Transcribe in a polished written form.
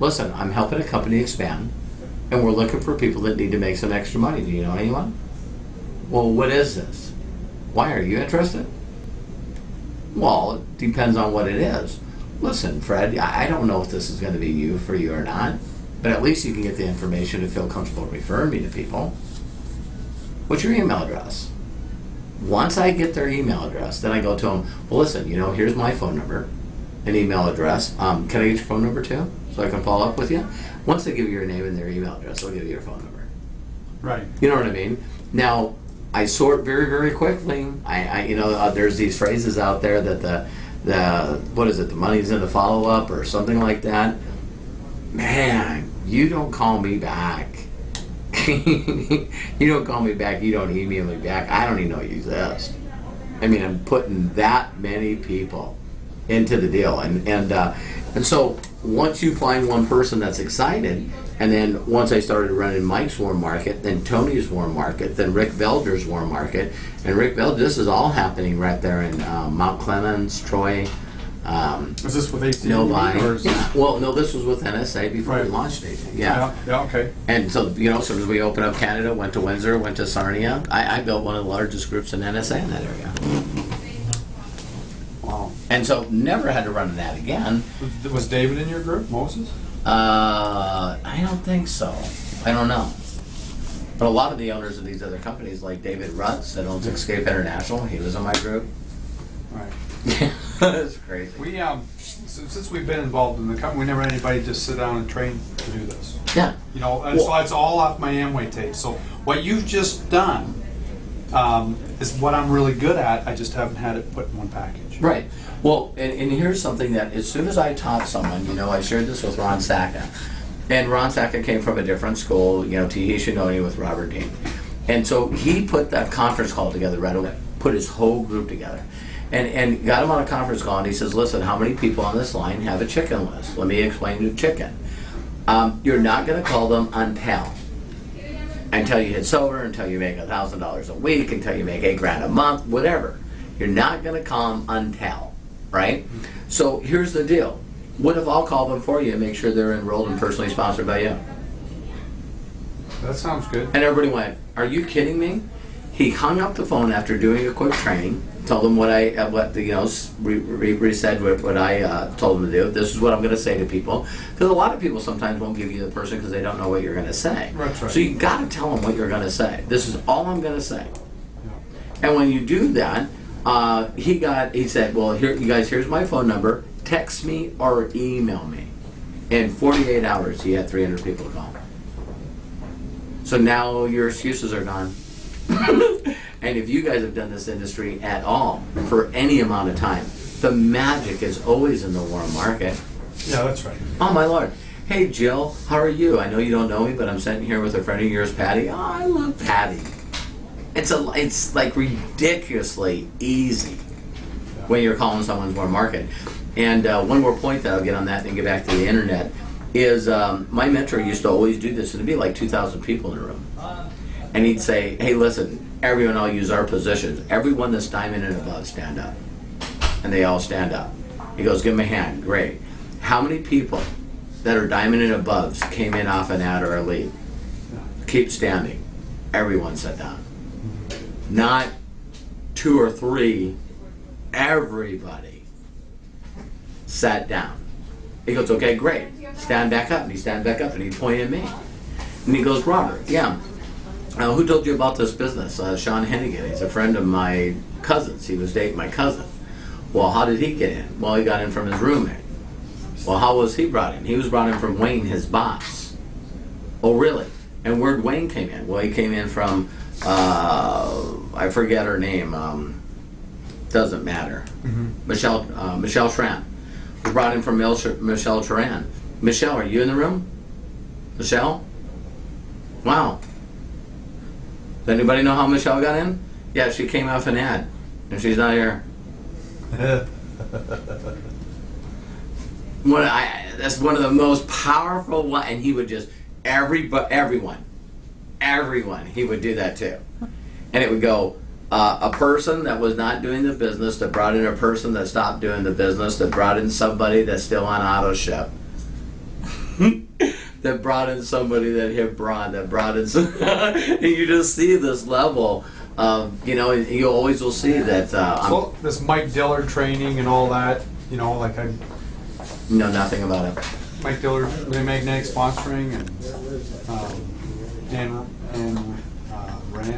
listen, I'm helping a company expand, and we're looking for people that need to make some extra money. Do you know anyone? Well, what is this? Why are you interested? Well, it depends on what it is. Listen, Fred, I don't know if this is going to be for you or not, but at least you can get the information and feel comfortable referring me to people. What's your email address? Once I get their email address, then I go to them, well, listen, here's my phone number and email address. Can I get your phone number too, so I can follow up with you? Once they give you your name and their email address, they'll give you your phone number. Right. You know what I mean? Now, I sort very, very quickly. There's these phrases out there that the money's in the follow-up or something like that. Man, you don't call me back. You don't call me back, you don't email me back, I don't even know you exist. I mean, I'm putting that many people into the deal. And so once you find one person that's excited, and then once I started running Mike's Warm Market, then Tony's Warm Market, then Rick Belger's Warm Market, and Rick Belger, this is all happening right there in Mount Clemens, Troy. Is this with AT&T? Well, no, this was with NSA before we launched it. Yeah, okay. And so, as soon as we opened up Canada, went to Windsor, went to Sarnia, I built one of the largest groups in NSA in that area. Wow. And so, never had to run that again. Was David in your group, Moses? I don't think so. I don't know. But a lot of the owners of these other companies, like David Rutz that owns Escape International, he was in my group. Right. That's crazy. We since we've been involved in the company, we never had anybody just sit down and train to do this. Yeah. So it's all off my Amway tape. So what you've just done is what I'm really good at. I just haven't had it put in one package. Right. Well, and here's something that as soon as I taught someone, I shared this with Ron Saka. And Ron Saka came from a different school, T.E. Shinoni with Robert Dean. And so he put that conference call together right away, put his whole group together. And got him on a conference call, and he says, listen, how many people on this line have a chicken list? Let me explain to chicken. You're not going to call them until you hit sober, until you make $1,000 a week, until you make $8,000 a month, whatever. You're not going to call them until, right? So here's the deal. What if I'll call them for you and make sure they're enrolled and personally sponsored by you? That sounds good. And everybody went, are you kidding me? He hung up the phone after doing a quick training, told them resaid what I told them to do. This is what I'm going to say to people, because a lot of people sometimes won't give you the person because they don't know what you're going to say. That's right. So you got to tell them what you're going to say. This is all I'm going to say. Yeah. And when you do that, he said, well, here, you guys, here's my phone number. Text me or email me. In 48 hours, he had 300 people call. So now your excuses are gone. And if you guys have done this industry at all for any amount of time, the magic is always in the warm market. Yeah, that's right. Oh my Lord. Hey Jill, how are you? I know you don't know me, but I'm sitting here with a friend of yours, Patty. Oh, I love Patty. It's like ridiculously easy when you're calling someone's warm market. And one more point that I'll get on that and get back to the internet is my mentor used to always do this. It'd be like 2,000 people in a room. And he'd say, hey, listen, everyone, I'll use our positions. Everyone that's diamond and above, stand up. And they all stand up. He goes, give them a hand. Great. How many people that are diamond and above came in off an ad or a lead? Keep standing. Everyone sat down. Not 2 or 3. Everybody sat down. He goes, okay, great. Stand back up. And he stand back up and he pointed at me. And he goes, Robert, yeah. Who told you about this business? Sean Hennigan. He's a friend of my cousin's. He was dating my cousin. Well, how did he get in? Well, he got in from his roommate. Well, how was he brought in? He was brought in from Wayne, his boss. Oh, really? And where'd Wayne came in? Well, he came in from, I forget her name. Doesn't matter. Mm-hmm. Michelle Schran. Was brought in from Michelle Schran. Michelle, are you in the room? Michelle? Wow. Does anybody know how Michelle got in? Yeah, she came off an ad, and she's not here. That's one of the most powerful ones, and he would just, everyone, he would do that too. And it would go, a person that was not doing the business, that brought in a person that stopped doing the business, that brought in somebody that's still on auto ship. that brought in somebody that hit Braun, that brought in some, and you just see this level of, you know, you always will see that. So this Mike Dillard training and all that, you know, like I know nothing about it. Mike Dillard, the magnetic sponsoring and Rand.